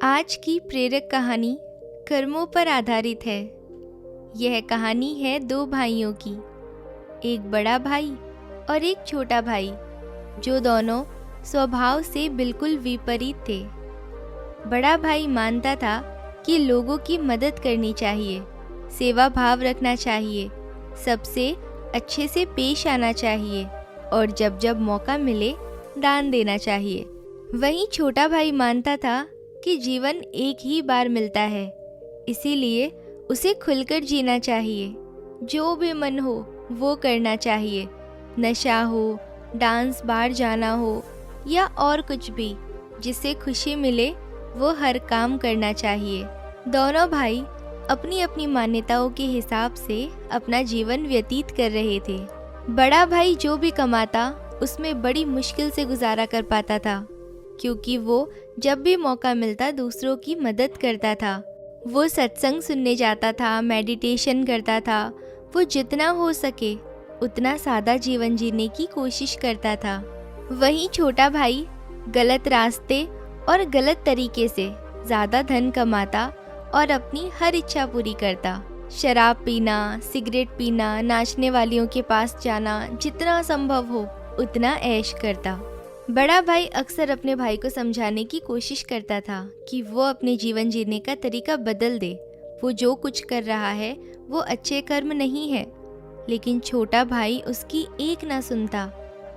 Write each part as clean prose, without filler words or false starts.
आज की प्रेरक कहानी कर्मों पर आधारित है। यह कहानी है दो भाइयों की, एक बड़ा भाई और एक छोटा भाई, जो दोनों स्वभाव से बिल्कुल विपरीत थे। बड़ा भाई मानता था कि लोगों की मदद करनी चाहिए, सेवा भाव रखना चाहिए, सबसे अच्छे से पेश आना चाहिए और जब जब मौका मिले दान देना चाहिए। वहीं छोटा भाई मानता था कि जीवन एक ही बार मिलता है, इसीलिए उसे खुलकर जीना चाहिए। जो भी मन हो वो करना चाहिए, नशा हो, डांस बार जाना हो या और कुछ भी, जिससे खुशी मिले वो हर काम करना चाहिए। दोनों भाई अपनी अपनी मान्यताओं के हिसाब से अपना जीवन व्यतीत कर रहे थे। बड़ा भाई जो भी कमाता उसमें बड़ी मुश्किल से गुजारा कर पाता था, क्योंकि वो जब भी मौका मिलता दूसरों की मदद करता था। वो सत्संग सुनने जाता था, मेडिटेशन करता था। वो जितना हो सके उतना सादा जीवन जीने की कोशिश करता था। वहीं छोटा भाई गलत रास्ते और गलत तरीके से ज़्यादा धन कमाता और अपनी हर इच्छा पूरी करता। शराब पीना, सिगरेट पीना, नाचने वालियों के पास जाना, जितना संभव हो उतना ऐश करता। बड़ा भाई अक्सर अपने भाई को समझाने की कोशिश करता था कि वो अपने जीवन जीने का तरीका बदल दे। वो जो कुछ कर रहा है वो अच्छे कर्म नहीं है, लेकिन छोटा भाई उसकी एक ना सुनता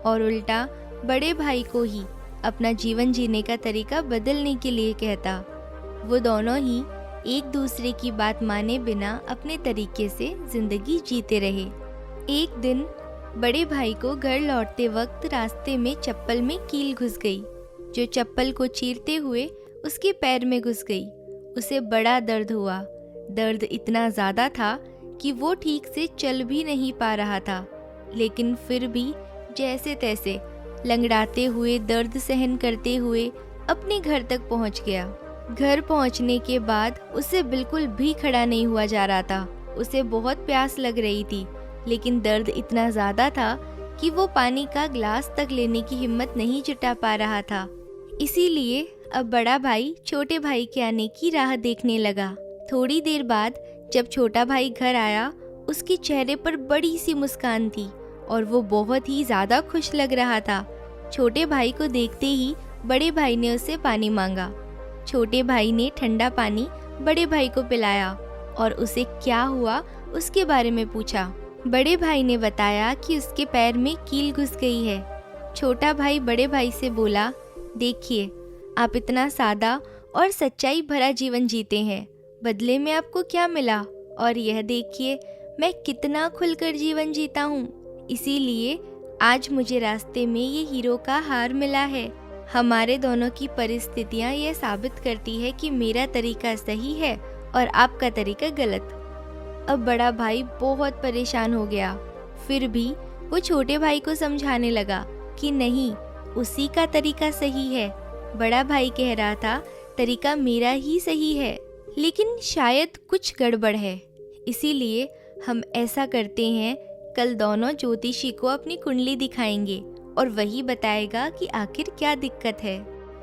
और उल्टा बड़े भाई को ही अपना जीवन जीने का तरीका बदलने के लिए कहता। वो दोनों ही एक दूसरे की बात माने बिना अपने तरीके से जिंदगी जीते रहे। एक दिन बड़े भाई को घर लौटते वक्त रास्ते में चप्पल में कील घुस गई, जो चप्पल को चीरते हुए उसके पैर में घुस गई। उसे बड़ा दर्द हुआ। दर्द इतना ज़्यादा था कि वो ठीक से चल भी नहीं पा रहा था, लेकिन फिर भी जैसे तैसे लंगड़ाते हुए, दर्द सहन करते हुए अपने घर तक पहुंच गया। घर पहुंचने के बाद उसे बिल्कुल भी खड़ा नहीं हुआ जा रहा था। उसे बहुत प्यास लग रही थी, लेकिन दर्द इतना ज़्यादा था कि वो पानी का ग्लास तक लेने की हिम्मत नहीं जुटा पा रहा था। इसीलिए अब बड़ा भाई छोटे भाई के आने की राह देखने लगा। थोड़ी देर बाद जब छोटा भाई घर आया, उसके चेहरे पर बड़ी सी मुस्कान थी और वो बहुत ही ज़्यादा खुश लग रहा था। छोटे भाई को देखते ही बड़े भाई ने उससे पानी मांगा। छोटे भाई ने ठंडा पानी बड़े भाई को पिलाया और उसे क्या हुआ उसके बारे में पूछा। बड़े भाई ने बताया कि उसके पैर में कील घुस गई है। छोटा भाई बड़े भाई से बोला, देखिए, आप इतना सादा और सच्चाई भरा जीवन जीते हैं, बदले में आपको क्या मिला? और यह देखिए मैं कितना खुलकर जीवन जीता हूँ। इसीलिए आज मुझे रास्ते में ये हीरो का हार मिला है। हमारे दोनों की परिस्थितियाँ यह साबित करती है कि मेरा तरीका सही है और आपका तरीका गलत। अब बड़ा भाई बहुत परेशान हो गया। फिर भी वो छोटे भाई को समझाने लगा कि नहीं, उसी का तरीका सही है। बड़ा भाई कह रहा था तरीका मेरा ही सही है, लेकिन शायद कुछ गड़बड़ है। इसीलिए हम ऐसा करते हैं, कल दोनों ज्योतिषी को अपनी कुंडली दिखाएंगे और वही बताएगा कि आखिर क्या दिक्कत है।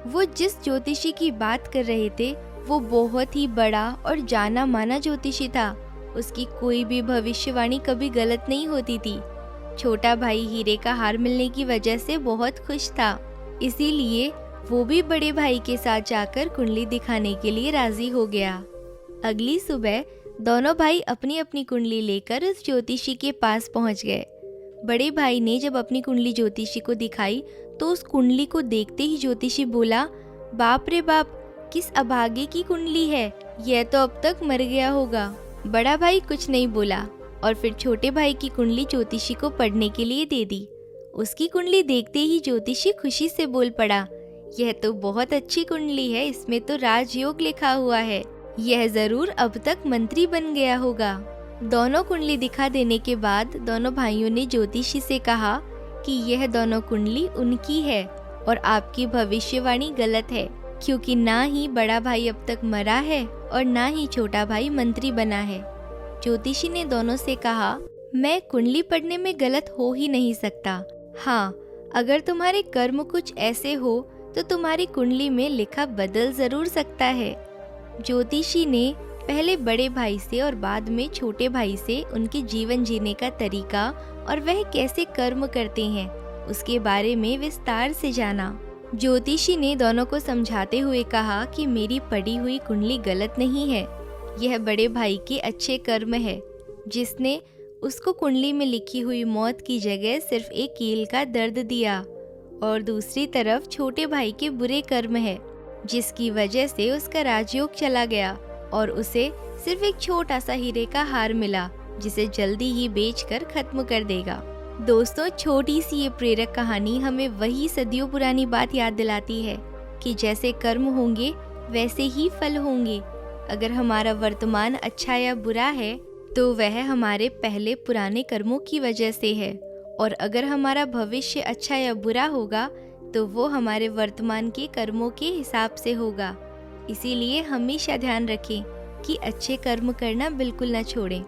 वो जिस ज्योतिषी की बात कर रहे थे वो बहुत ही बड़ा और जाना माना ज्योतिषी था। उसकी कोई भी भविष्यवाणी कभी गलत नहीं होती थी। छोटा भाई हीरे का हार मिलने की वजह से बहुत खुश था, इसीलिए वो भी बड़े भाई के साथ जाकर कुंडली दिखाने के लिए राजी हो गया। अगली सुबह दोनों भाई अपनी अपनी कुंडली लेकर उस ज्योतिषी के पास पहुंच गए। बड़े भाई ने जब अपनी कुंडली ज्योतिषी को दिखाई तो उस कुंडली को देखते ही ज्योतिषी बोला, बाप रे बाप, किस अभागे की कुंडली है, यह तो अब तक मर गया होगा। बड़ा भाई कुछ नहीं बोला और फिर छोटे भाई की कुंडली ज्योतिषी को पढ़ने के लिए दे दी। उसकी कुंडली देखते ही ज्योतिषी खुशी से बोल पड़ा, यह तो बहुत अच्छी कुंडली है, इसमें तो राजयोग लिखा हुआ है, यह जरूर अब तक मंत्री बन गया होगा। दोनों कुंडली दिखा देने के बाद दोनों भाइयों ने ज्योतिषी से कहा कि यह दोनों कुंडली उनकी है और आपकी भविष्यवाणी गलत है, क्योंकि ना ही बड़ा भाई अब तक मरा है और ना ही छोटा भाई मंत्री बना है। ज्योतिषी ने दोनों से कहा, मैं कुंडली पढ़ने में गलत हो ही नहीं सकता। हाँ, अगर तुम्हारे कर्म कुछ ऐसे हो तो तुम्हारी कुंडली में लिखा बदल जरूर सकता है। ज्योतिषी ने पहले बड़े भाई से और बाद में छोटे भाई से उनके जीवन जीने का तरीका और वह कैसे कर्म करते हैं उसके बारे में विस्तार से जाना। ज्योतिषी ने दोनों को समझाते हुए कहा कि मेरी पड़ी हुई कुंडली गलत नहीं है, यह बड़े भाई के अच्छे कर्म है जिसने उसको कुंडली में लिखी हुई मौत की जगह सिर्फ एक कील का दर्द दिया, और दूसरी तरफ छोटे भाई के बुरे कर्म है जिसकी वजह से उसका राजयोग चला गया और उसे सिर्फ एक छोटा सा हीरे का हार मिला जिसे जल्दी ही बेचकर खत्म कर देगा। दोस्तों, छोटी सी ये प्रेरक कहानी हमें वही सदियों पुरानी बात याद दिलाती है कि जैसे कर्म होंगे वैसे ही फल होंगे। अगर हमारा वर्तमान अच्छा या बुरा है तो वह हमारे पहले पुराने कर्मों की वजह से है, और अगर हमारा भविष्य अच्छा या बुरा होगा तो वो हमारे वर्तमान के कर्मों के हिसाब से होगा। इसीलिए हमेशा ध्यान रखें कि अच्छे कर्म करना बिल्कुल न छोड़ें।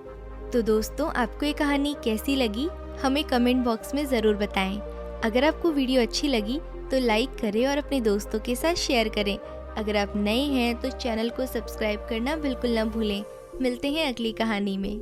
तो दोस्तों, आपको ये कहानी कैसी लगी हमें कमेंट बॉक्स में ज़रूर बताएं। अगर आपको वीडियो अच्छी लगी तो लाइक करें और अपने दोस्तों के साथ शेयर करें। अगर आप नए हैं तो चैनल को सब्सक्राइब करना बिल्कुल न भूलें। मिलते हैं अगली कहानी में।